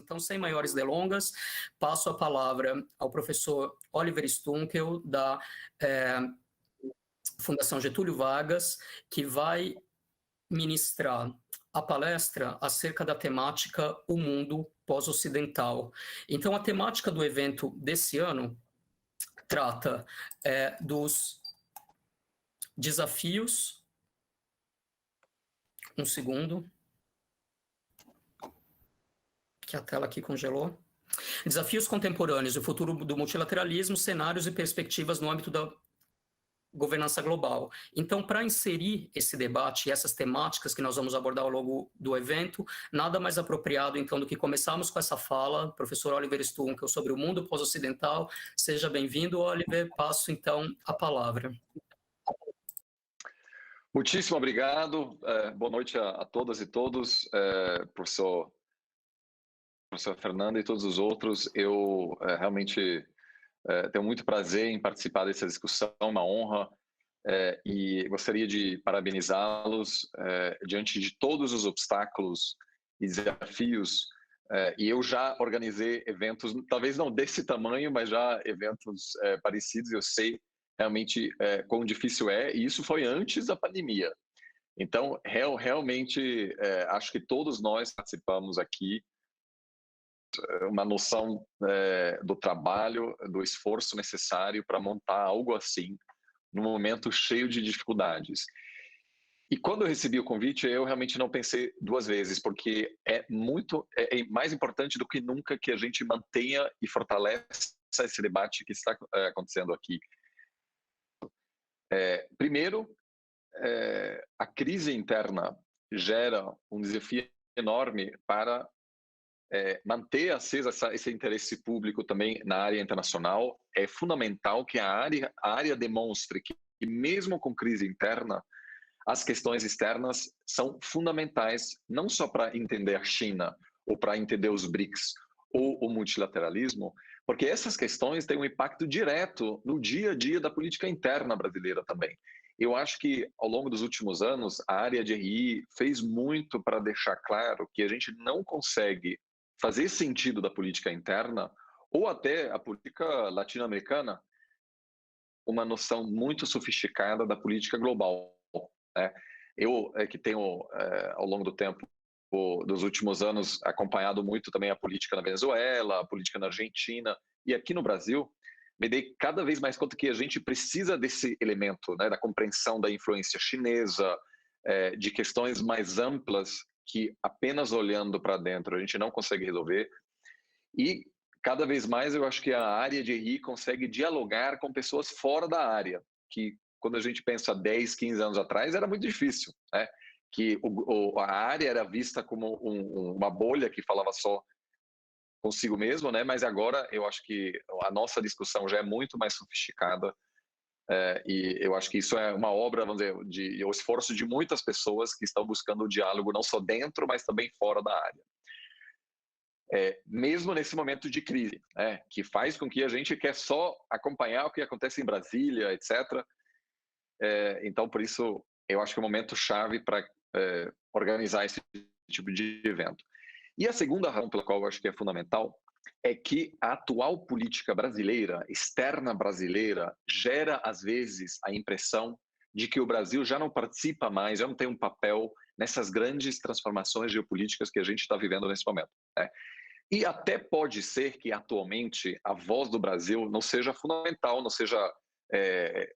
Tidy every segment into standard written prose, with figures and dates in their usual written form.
Então, sem maiores delongas, passo a palavra ao professor Oliver Stunkel, da Fundação Getúlio Vargas, que vai ministrar a palestra acerca da temática O Mundo Pós-Ocidental. Então, a temática do evento desse ano trata dos desafios. Um segundo, que a tela aqui congelou. Desafios contemporâneos, o futuro do multilateralismo, cenários e perspectivas no âmbito da governança global. Então, para inserir esse debate e essas temáticas que nós vamos abordar ao longo do evento, nada mais apropriado, então, do que começarmos com essa fala, professor Oliver Stunkel, sobre o mundo pós-ocidental. Seja bem-vindo, Oliver. Passo, então, a palavra. Muitíssimo obrigado. Boa noite a todas e todos, professor Fernando e todos os outros. Eu realmente tenho muito prazer em participar dessa discussão, uma honra, e gostaria de parabenizá-los diante de todos os obstáculos e desafios. E eu já organizei eventos, talvez não desse tamanho, mas já eventos parecidos. Eu sei realmente quão difícil e isso foi antes da pandemia. Então, realmente, acho que todos nós participamos aqui, uma noção do trabalho, do esforço necessário para montar algo assim, num momento cheio de dificuldades. E quando eu recebi o convite, eu realmente não pensei duas vezes, porque é mais importante do que nunca que a gente mantenha e fortaleça esse debate que está acontecendo aqui. Primeiro, a crise interna gera um desafio enorme para manter aceso esse interesse público também na área internacional. É fundamental que a área demonstre que, mesmo com crise interna, as questões externas são fundamentais, não só para entender a China ou para entender os BRICS ou o multilateralismo, porque essas questões têm um impacto direto no dia a dia da política interna brasileira também. Eu acho que, ao longo dos últimos anos, a área de RI fez muito para deixar claro que a gente não consegue fazer sentido da política interna, ou até a política latino-americana, uma noção muito sofisticada da política global. Eu, que tenho, ao longo do tempo, dos últimos anos, acompanhado muito também a política na Venezuela, a política na Argentina, e aqui no Brasil, me dei cada vez mais conta que a gente precisa desse elemento, da compreensão da influência chinesa, de questões mais amplas que apenas olhando para dentro a gente não consegue resolver. E cada vez mais eu acho que a área de RI consegue dialogar com pessoas fora da área, que quando a gente pensa 10, 15 anos atrás era muito difícil, que a área era vista como uma bolha que falava só consigo mesmo, mas agora eu acho que a nossa discussão já é muito mais sofisticada, e eu acho que isso é uma obra, vamos dizer, o esforço de muitas pessoas que estão buscando o diálogo não só dentro, mas também fora da área. Mesmo nesse momento de crise, que faz com que a gente quer só acompanhar o que acontece em Brasília, etc. Então, por isso, eu acho que é um momento chave para organizar esse tipo de evento. E a segunda razão pela qual eu acho que é fundamental é que a atual política brasileira, externa brasileira, gera, às vezes, a impressão de que o Brasil já não participa mais, já não tem um papel nessas grandes transformações geopolíticas que a gente está vivendo nesse momento. E até pode ser que, atualmente, a voz do Brasil não seja fundamental, não seja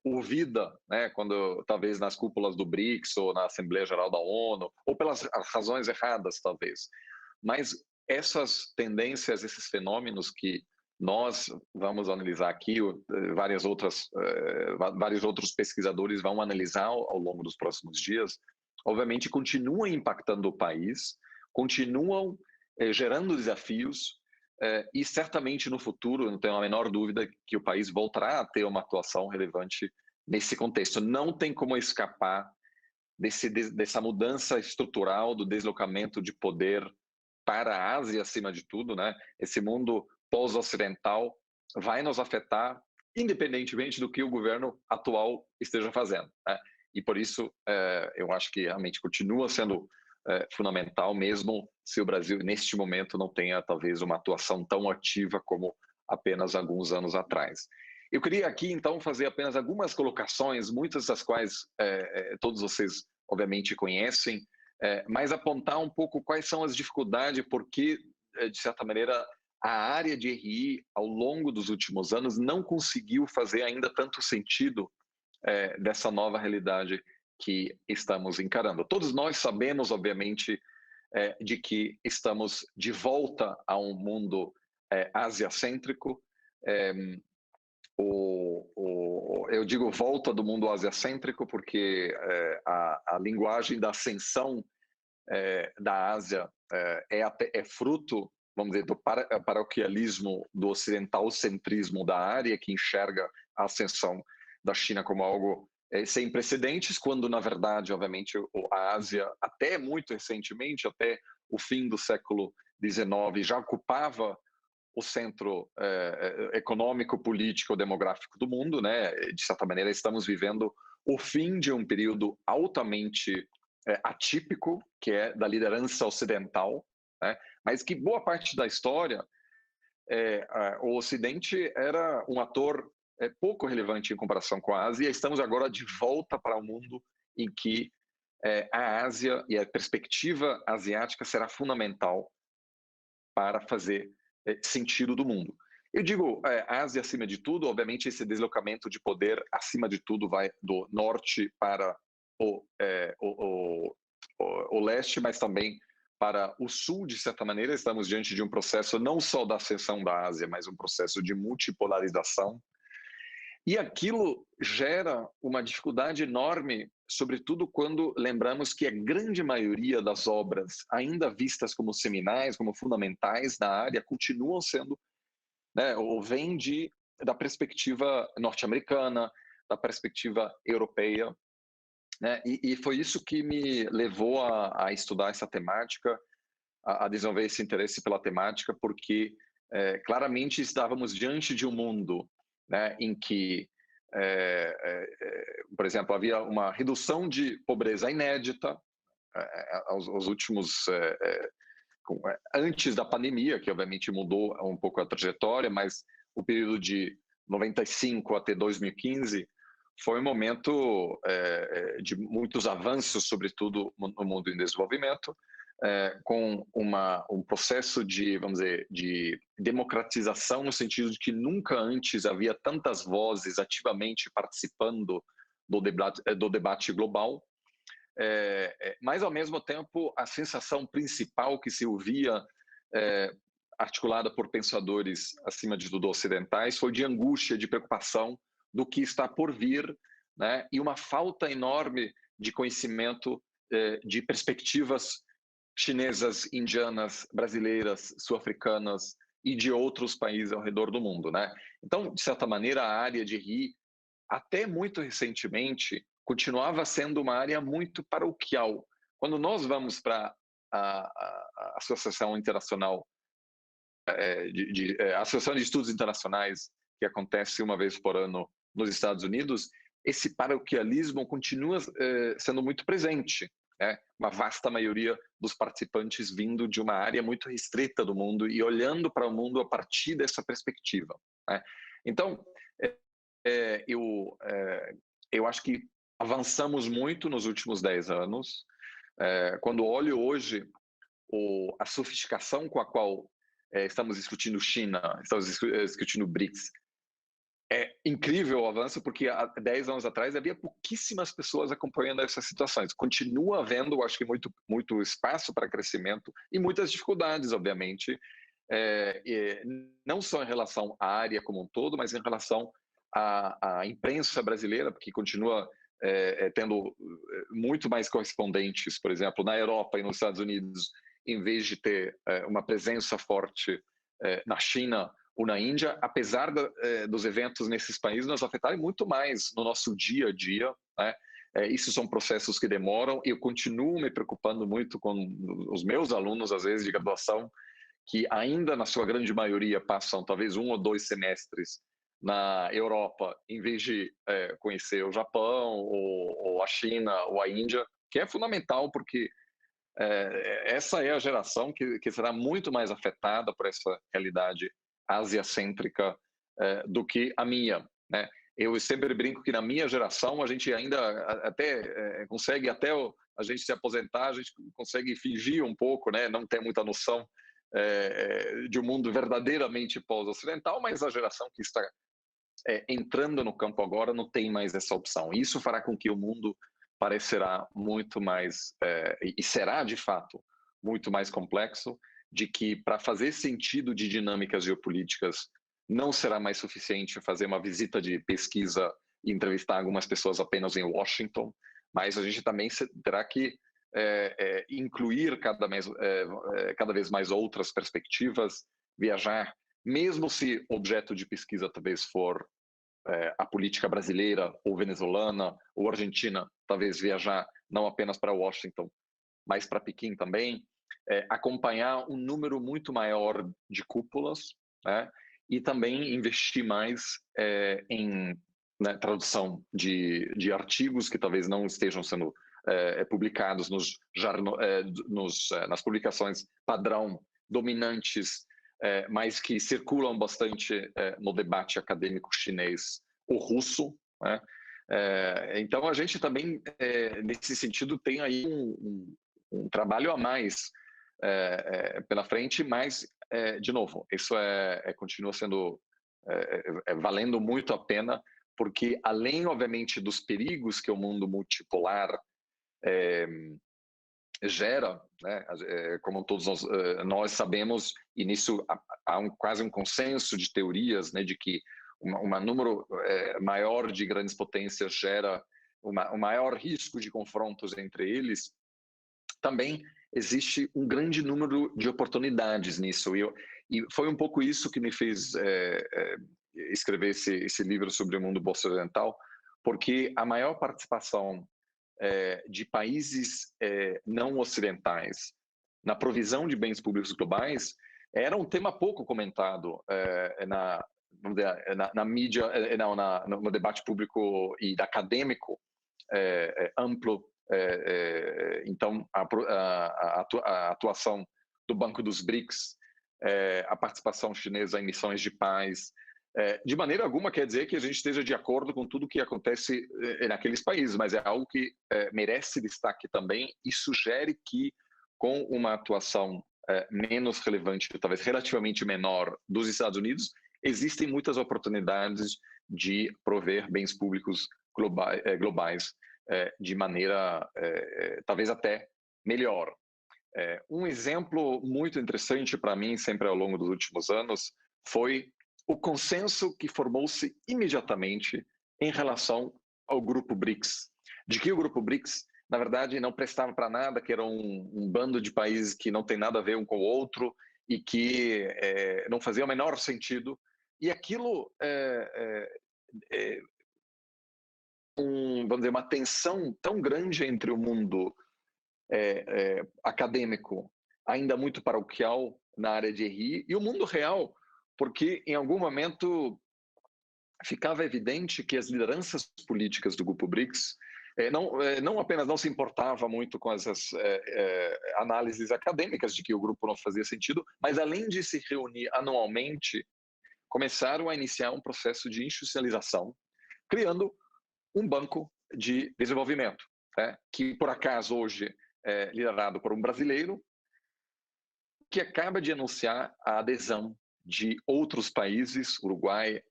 ouvida, quando talvez nas cúpulas do BRICS ou na Assembleia Geral da ONU, ou pelas razões erradas, talvez. Mas essas tendências, esses fenômenos que nós vamos analisar aqui, vários outros pesquisadores vão analisar ao longo dos próximos dias, obviamente continuam impactando o país, continuam gerando desafios, e certamente no futuro, não tenho a menor dúvida que o país voltará a ter uma atuação relevante nesse contexto. Não tem como escapar dessa mudança estrutural, do deslocamento de poder para a Ásia, acima de tudo. Esse mundo pós-ocidental vai nos afetar, independentemente do que o governo atual esteja fazendo. E por isso, eu acho que realmente continua sendo fundamental, mesmo se o Brasil, neste momento, não tenha, talvez, uma atuação tão ativa como apenas alguns anos atrás. Eu queria aqui, então, fazer apenas algumas colocações, muitas das quais todos vocês, obviamente, conhecem, mas apontar um pouco quais são as dificuldades, porque, de certa maneira, a área de RI, ao longo dos últimos anos, não conseguiu fazer ainda tanto sentido dessa nova realidade que estamos encarando. Todos nós sabemos, obviamente, de que estamos de volta a um mundo asiacêntrico. Eu digo volta do mundo asiacêntrico porque a linguagem da ascensão da Ásia é fruto, vamos dizer, do paroquialismo, do ocidental-centrismo da área, que enxerga a ascensão da China como algo sem precedentes, quando, na verdade, obviamente, a Ásia, até muito recentemente, até o fim do século XIX, já ocupava o centro econômico, político, demográfico do mundo, né? De certa maneira, estamos vivendo o fim de um período altamente atípico, que é da liderança ocidental, né? Mas que boa parte da história, o Ocidente era um ator pouco relevante em comparação com a Ásia, e estamos agora de volta para um mundo em que a Ásia e a perspectiva asiática será fundamental para fazer sentido do mundo. Eu digo Ásia acima de tudo, obviamente esse deslocamento de poder acima de tudo vai do norte para o leste, mas também para o sul, de certa maneira. Estamos diante de um processo não só da ascensão da Ásia, mas um processo de multipolarização. E aquilo gera uma dificuldade enorme, sobretudo quando lembramos que a grande maioria das obras, ainda vistas como seminais, como fundamentais na área, continuam sendo, né, ou vêm da perspectiva norte-americana, da perspectiva europeia, né? E foi isso que me levou a estudar essa temática, a desenvolver esse interesse pela temática, porque claramente estávamos diante de um mundo, né, em que, por exemplo, havia uma redução de pobreza inédita aos últimos, antes da pandemia, que obviamente mudou um pouco a trajetória, mas o período de 95 até 2015 foi um momento de muitos avanços, sobretudo no mundo em desenvolvimento, com um processo de, vamos dizer, de democratização, no sentido de que nunca antes havia tantas vozes ativamente participando do debate global, mas, ao mesmo tempo, a sensação principal que se ouvia, articulada por pensadores, acima de tudo ocidentais, foi de angústia, de preocupação do que está por vir, né? E uma falta enorme de conhecimento de perspectivas chinesas, indianas, brasileiras, sul-africanas e de outros países ao redor do mundo, né? Então, de certa maneira, a área de RI, até muito recentemente, continuava sendo uma área muito paroquial. Quando nós vamos para a Associação Internacional, Associação de Estudos Internacionais, que acontece uma vez por ano nos Estados Unidos, esse paroquialismo continua sendo muito presente, né? Uma vasta maioria dos participantes vindo de uma área muito restrita do mundo e olhando para o mundo a partir dessa perspectiva, né? Então, eu acho que avançamos muito nos últimos 10 anos. Quando olho hoje a sofisticação com a qual estamos discutindo China, estamos discutindo BRICS, é incrível o avanço, porque há 10 anos atrás havia pouquíssimas pessoas acompanhando essas situações. Continua havendo, acho que, muito espaço para crescimento e muitas dificuldades, obviamente, não só em relação à área como um todo, mas em relação à imprensa brasileira, porque continua tendo muito mais correspondentes, por exemplo, na Europa e nos Estados Unidos, em vez de ter uma presença forte na China ou na Índia, apesar dos eventos nesses países nos afetarem muito mais no nosso dia a dia, né? Isso são processos que demoram, e eu continuo me preocupando muito com os meus alunos, às vezes, de graduação, que ainda, na sua grande maioria, passam talvez 1 ou 2 semestres na Europa, em vez de conhecer o Japão, ou a China, ou a Índia, que é fundamental, porque essa é a geração que será muito mais afetada por essa realidade asiacêntrica do que a minha, né? Eu sempre brinco que na minha geração a gente ainda até consegue, até a gente se aposentar, a gente consegue fingir um pouco, né? Não ter muita noção de um mundo verdadeiramente pós-ocidental, mas a geração que está entrando no campo agora não tem mais essa opção. Isso fará com que o mundo parecerá muito mais, e será de fato, muito mais complexo, de que para fazer sentido de dinâmicas geopolíticas não será mais suficiente fazer uma visita de pesquisa e entrevistar algumas pessoas apenas em Washington, mas a gente também terá que incluir cada vez mais outras perspectivas, viajar, mesmo se objeto de pesquisa talvez for a política brasileira ou venezuelana ou argentina, talvez viajar não apenas para Washington, mas para Pequim também, acompanhar um número muito maior de cúpulas, né? E também investir mais em tradução de artigos que talvez não estejam sendo publicados nas publicações padrão dominantes, mas que circulam bastante no debate acadêmico chinês ou russo, né? Então a gente também, nesse sentido, tem aí um trabalho a mais pela frente, mas, de novo, isso continua sendo valendo muito a pena, porque além, obviamente, dos perigos que o mundo multipolar gera, né, como todos nós sabemos, e nisso há quase um consenso de teorias, né, de que um número maior de grandes potências gera um maior risco de confrontos entre eles. Também existe um grande número de oportunidades nisso, e foi um pouco isso que me fez escrever esse livro sobre o mundo ocidental, porque a maior participação de países não ocidentais na provisão de bens públicos globais era um tema pouco comentado na mídia, no debate público e acadêmico amplo. Então, a atuação do Banco dos BRICS, a participação chinesa em missões de paz, de maneira alguma quer dizer que a gente esteja de acordo com tudo que acontece naqueles países, mas é algo que merece destaque também e sugere que, com uma atuação menos relevante, talvez relativamente menor, dos Estados Unidos, existem muitas oportunidades de prover bens públicos globais de maneira talvez até melhor. Um exemplo muito interessante para mim, sempre ao longo dos últimos anos, foi o consenso que formou-se imediatamente em relação ao Grupo BRICS, de que o Grupo BRICS, na verdade, não prestava para nada, que era um bando de países que não tem nada a ver um com o outro e que não fazia o menor sentido. E aquilo, vamos dizer, uma tensão tão grande entre o mundo acadêmico, ainda muito paroquial na área de RI, e o mundo real, porque em algum momento ficava evidente que as lideranças políticas do Grupo BRICS não apenas não se importava muito com essas análises acadêmicas de que o grupo não fazia sentido, mas além de se reunir anualmente, começaram a iniciar um processo de institucionalização, criando um banco de desenvolvimento, que por acaso hoje é liderado por um brasileiro, que acaba de anunciar a adesão de outros países, Uruguai,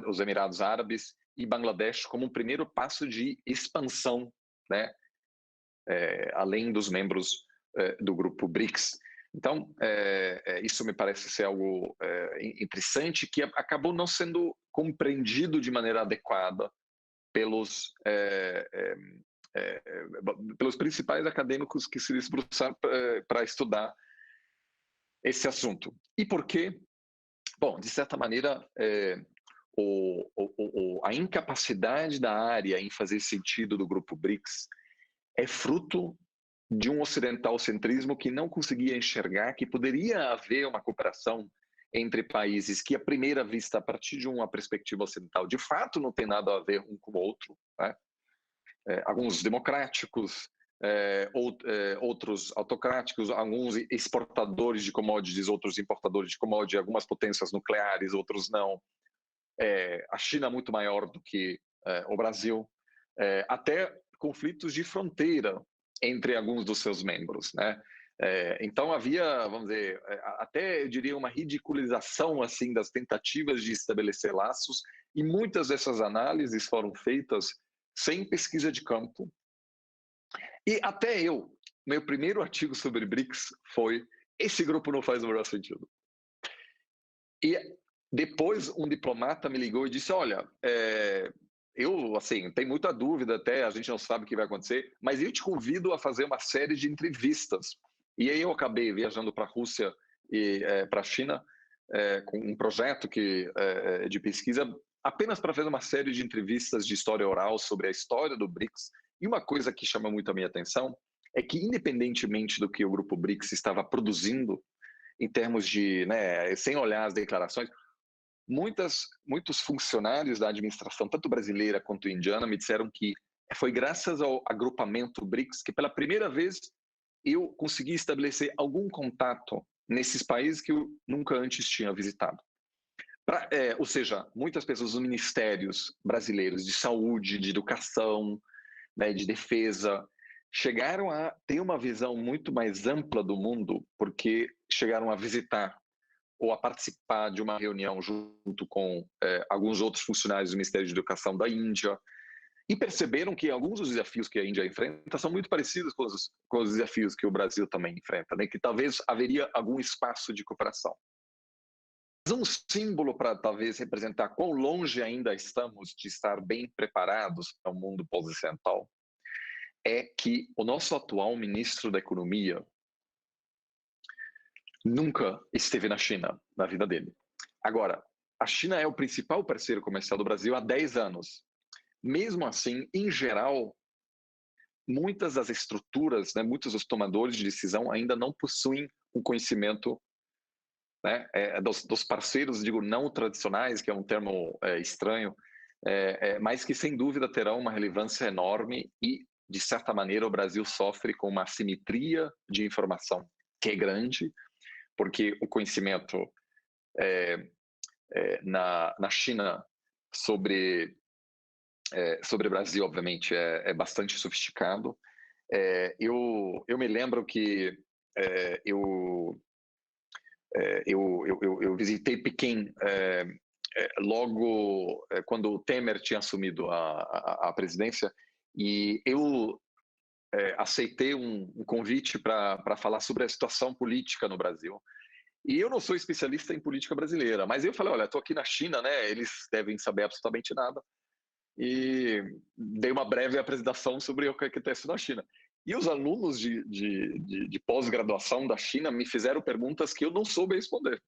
os Emirados Árabes e Bangladesh, como um primeiro passo de expansão, né, além dos membros do grupo BRICS. Então, isso me parece ser algo interessante, que acabou não sendo compreendido de maneira adequada pelos principais acadêmicos que se debruçaram para estudar esse assunto. E por quê? Bom, de certa maneira, a incapacidade da área em fazer sentido do grupo BRICS é fruto de um ocidentalcentrismo que não conseguia enxergar que poderia haver uma cooperação entre países que, à primeira vista, a partir de uma perspectiva ocidental, de fato não tem nada a ver um com o outro, né? Alguns democráticos, outros autocráticos, alguns exportadores de commodities, outros importadores de commodities, algumas potências nucleares, outros não. A China muito maior do que o Brasil, até conflitos de fronteira entre alguns dos seus membros, né? Então havia, vamos dizer, até eu diria uma ridicularização assim das tentativas de estabelecer laços, e muitas dessas análises foram feitas sem pesquisa de campo. E até meu primeiro artigo sobre BRICS foi: esse grupo não faz o menor sentido. E depois um diplomata me ligou e disse: olha, eu, assim, tenho muita dúvida até, a gente não sabe o que vai acontecer, mas eu te convido a fazer uma série de entrevistas. E aí eu acabei viajando para a Rússia e para a China com um projeto de pesquisa apenas para fazer uma série de entrevistas de história oral sobre a história do BRICS. E uma coisa que chama muito a minha atenção é que, independentemente do que o grupo BRICS estava produzindo, em termos de, né, sem olhar as declarações, muitos funcionários da administração, tanto brasileira quanto indiana, me disseram que foi graças ao agrupamento BRICS que, pela primeira vez, eu consegui estabelecer algum contato nesses países que eu nunca antes tinha visitado. Ou seja, muitas pessoas dos ministérios brasileiros de saúde, de educação, né, de defesa, chegaram a ter uma visão muito mais ampla do mundo, porque chegaram a visitar ou a participar de uma reunião junto com alguns outros funcionários do Ministério de Educação da Índia, e perceberam que alguns dos desafios que a Índia enfrenta são muito parecidos com os desafios que o Brasil também enfrenta, né? Que talvez haveria algum espaço de cooperação. Mas um símbolo para talvez representar quão longe ainda estamos de estar bem preparados para o mundo pós-ocidental é que o nosso atual ministro da Economia nunca esteve na China na vida dele. Agora, a China é o principal parceiro comercial do Brasil há 10 anos. Mesmo assim, em geral, muitas das estruturas, né, muitos dos tomadores de decisão ainda não possuem um conhecimento, né, dos parceiros, digo, não tradicionais, que é um termo estranho, mas que sem dúvida terão uma relevância enorme e, de certa maneira, o Brasil sofre com uma assimetria de informação que é grande, porque o conhecimento na China sobre o Brasil, obviamente, é bastante sofisticado. Eu me lembro que eu visitei Pequim logo quando o Temer tinha assumido a presidência, e eu aceitei um convite para falar sobre a situação política no Brasil. E eu não sou especialista em política brasileira, mas eu falei: olha, estou aqui na China, né? Eles devem saber absolutamente nada. E dei uma breve apresentação sobre o que acontece na China. E os alunos de pós-graduação da China me fizeram perguntas que eu não soube responder,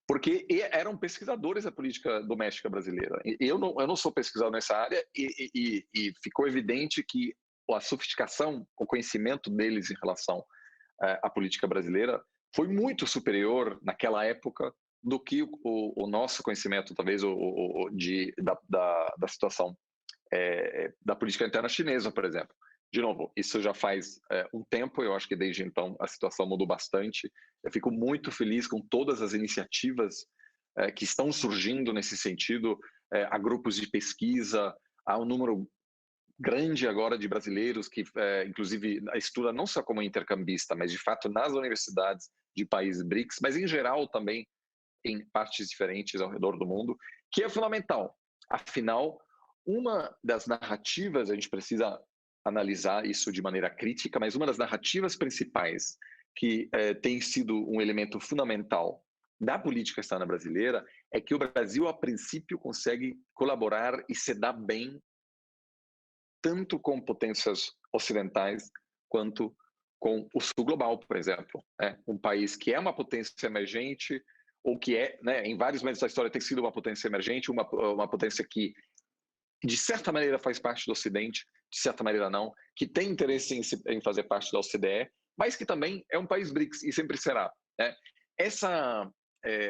porque eram pesquisadores da política doméstica brasileira. Eu não sou pesquisador nessa área, e ficou evidente que a sofisticação, o conhecimento deles em relação à política brasileira foi muito superior naquela época do que o nosso conhecimento, talvez, da situação da política interna chinesa, por exemplo. De novo, isso já faz um tempo, eu acho que desde então a situação mudou bastante. Eu fico muito feliz com todas as iniciativas que estão surgindo nesse sentido. Há grupos de pesquisa, há um número grande agora de brasileiros que, inclusive, estuda não só como intercambista, mas de fato nas universidades de países BRICS, mas em geral também em partes diferentes ao redor do mundo, que é fundamental. Afinal, uma das narrativas, a gente precisa analisar isso de maneira crítica, mas uma das narrativas principais que tem sido um elemento fundamental da política externa brasileira é que o Brasil, a princípio, consegue colaborar e se dar bem tanto com potências ocidentais quanto com o sul global, por exemplo. Um país que é uma potência emergente, ou que né, em vários momentos da história tem sido uma potência emergente, uma potência que, de certa maneira, faz parte do Ocidente, de certa maneira não, que tem interesse em fazer parte da OCDE, mas que também é um país BRICS e sempre será. Né?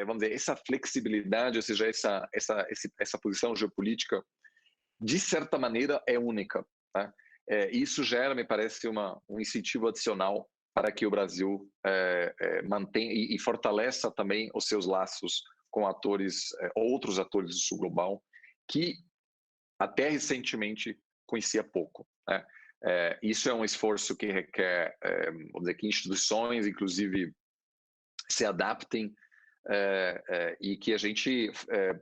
Vamos dizer, essa flexibilidade, ou seja, essa posição geopolítica, de certa maneira, é única. Tá? Isso gera, me parece, um incentivo adicional para que o Brasil mantenha e fortaleça também os seus laços com outros atores do sul global, que até recentemente conhecia pouco, né? Isso é um esforço que requer, vamos dizer, que instituições, inclusive, se adaptem e que a gente,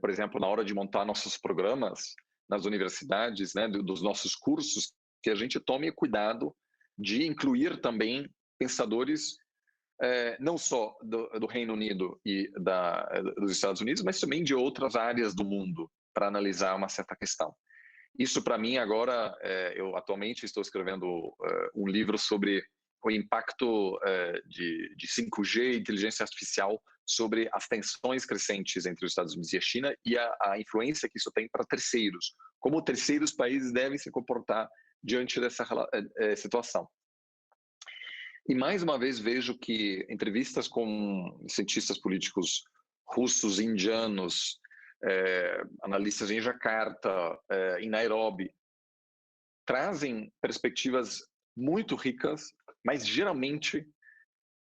por exemplo, na hora de montar nossos programas nas universidades, né, dos nossos cursos, que a gente tome cuidado de incluir também pensadores não só do Reino Unido e dos Estados Unidos, mas também de outras áreas do mundo, para analisar uma certa questão. Isso, para mim, agora, eu atualmente estou escrevendo um livro sobre o impacto de 5G e inteligência artificial sobre as tensões crescentes entre os Estados Unidos e a China e a influência que isso tem para terceiros, como terceiros países devem se comportar diante dessa situação. E, mais uma vez, vejo que entrevistas com cientistas políticos russos, indianos, analistas em Jacarta, em Nairobi, trazem perspectivas muito ricas, mas geralmente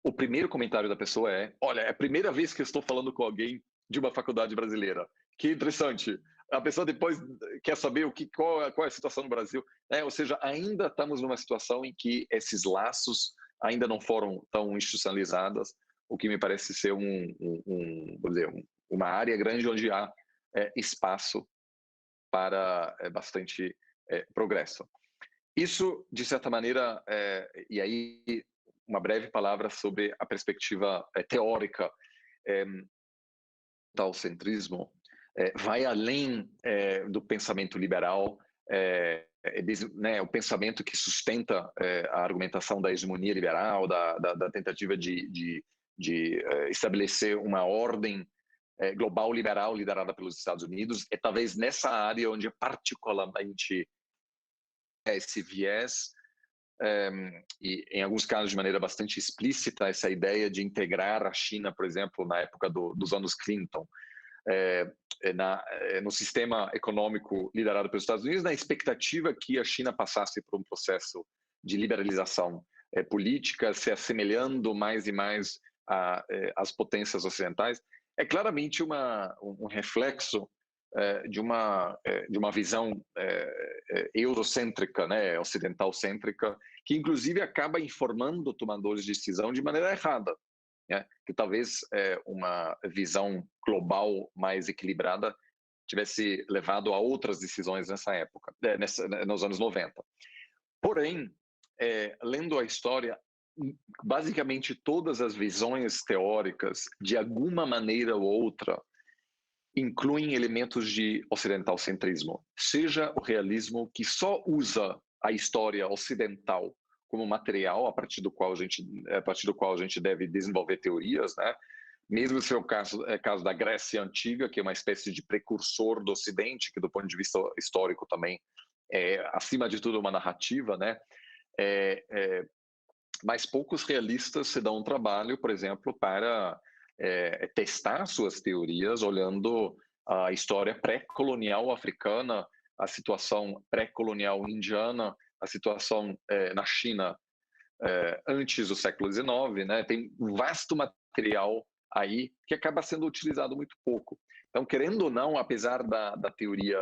o primeiro comentário da pessoa olha, é a primeira vez que eu estou falando com alguém de uma faculdade brasileira. Que interessante. A pessoa depois quer saber qual é a situação no Brasil. Ou seja, ainda estamos numa situação em que esses laços ainda não foram tão institucionalizadas, o que me parece ser uma área grande onde há espaço para bastante progresso. Isso, de certa maneira, e aí uma breve palavra sobre a perspectiva teórica do centrismo, vai além do pensamento liberal, o pensamento que sustenta a argumentação da hegemonia liberal, da tentativa de estabelecer uma ordem global liberal liderada pelos Estados Unidos. É talvez nessa área onde particularmente esse viés, e em alguns casos de maneira bastante explícita, essa ideia de integrar a China, por exemplo, na época dos anos Clinton, no sistema econômico liderado pelos Estados Unidos, na expectativa que a China passasse por um processo de liberalização política, se assemelhando mais e mais às potências ocidentais, é claramente um reflexo de uma visão eurocêntrica, né, ocidental-cêntrica, que inclusive acaba informando tomadores de decisão de maneira errada, né? Que talvez uma visão global mais equilibrada tivesse levado a outras decisões nessa época, nos anos 90. Porém, lendo a história, basicamente todas as visões teóricas, de alguma maneira ou outra, incluem elementos de ocidental-centrismo, seja o realismo, que só usa a história ocidental como material a partir do qual a gente deve desenvolver teorias, né? Mesmo se é o caso da Grécia Antiga, que é uma espécie de precursor do Ocidente, que do ponto de vista histórico também é, acima de tudo, uma narrativa, né? Mas poucos realistas se dão um trabalho, por exemplo, para testar suas teorias olhando a história pré-colonial africana, a situação pré-colonial indiana, a situação na China antes do século XIX, né? Tem um vasto material aí que acaba sendo utilizado muito pouco. Então, querendo ou não, apesar da teoria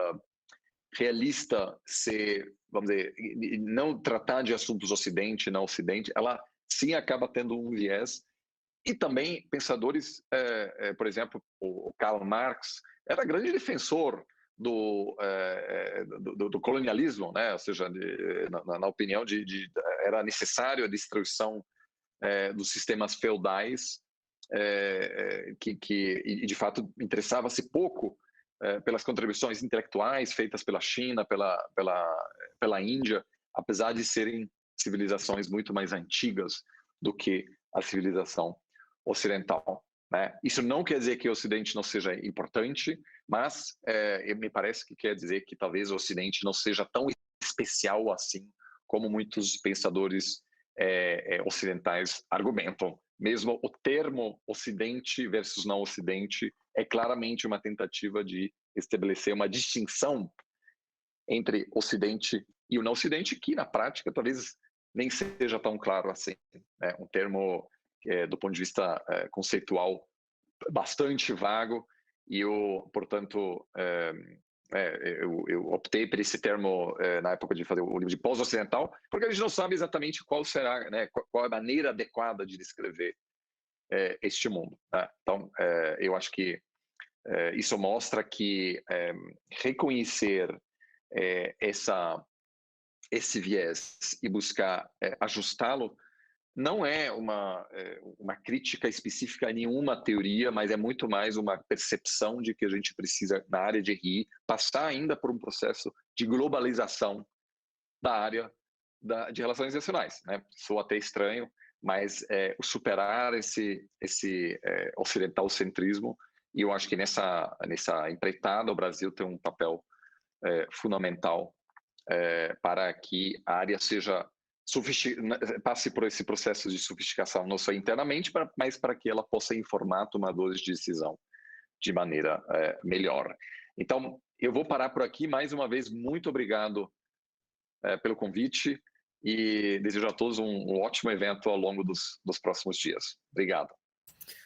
realista ser, vamos dizer, não tratar de assuntos Ocidente, não Ocidente, ela sim acaba tendo um viés. E também pensadores, por exemplo, o Karl Marx era grande defensor do colonialismo, né? Ou seja, na opinião era necessário a destruição dos sistemas feudais, e de fato interessava-se pouco pelas contribuições intelectuais feitas pela China, pela Índia, apesar de serem civilizações muito mais antigas do que a civilização ocidental, né? Isso não quer dizer que o Ocidente não seja importante, mas me parece que quer dizer que talvez o Ocidente não seja tão especial assim como muitos pensadores ocidentais argumentam. Mesmo o termo Ocidente versus não Ocidente é claramente uma tentativa de estabelecer uma distinção entre Ocidente e o não Ocidente, que na prática talvez nem seja tão claro assim, né? Um termo do ponto de vista conceitual bastante vago, e portanto, eu optei por esse termo na época de fazer o livro de pós-ocidental, porque a gente não sabe exatamente qual será, né, qual é a maneira adequada de descrever este mundo, né? Então, eu acho que isso mostra que reconhecer esse viés e buscar ajustá-lo não é uma crítica específica a nenhuma teoria, mas é muito mais uma percepção de que a gente precisa, na área de RI, passar ainda por um processo de globalização da área de relações internacionais, né? Sou até estranho, mas superar esse ocidentalcentrismo, e eu acho que nessa empreitada o Brasil tem um papel fundamental para que a área passe por esse processo de sofisticação não só internamente, mas para que ela possa informar tomadores de decisão de maneira melhor. Então, eu vou parar por aqui. Mais uma vez, muito obrigado pelo convite e desejo a todos um ótimo evento ao longo dos próximos dias. Obrigado.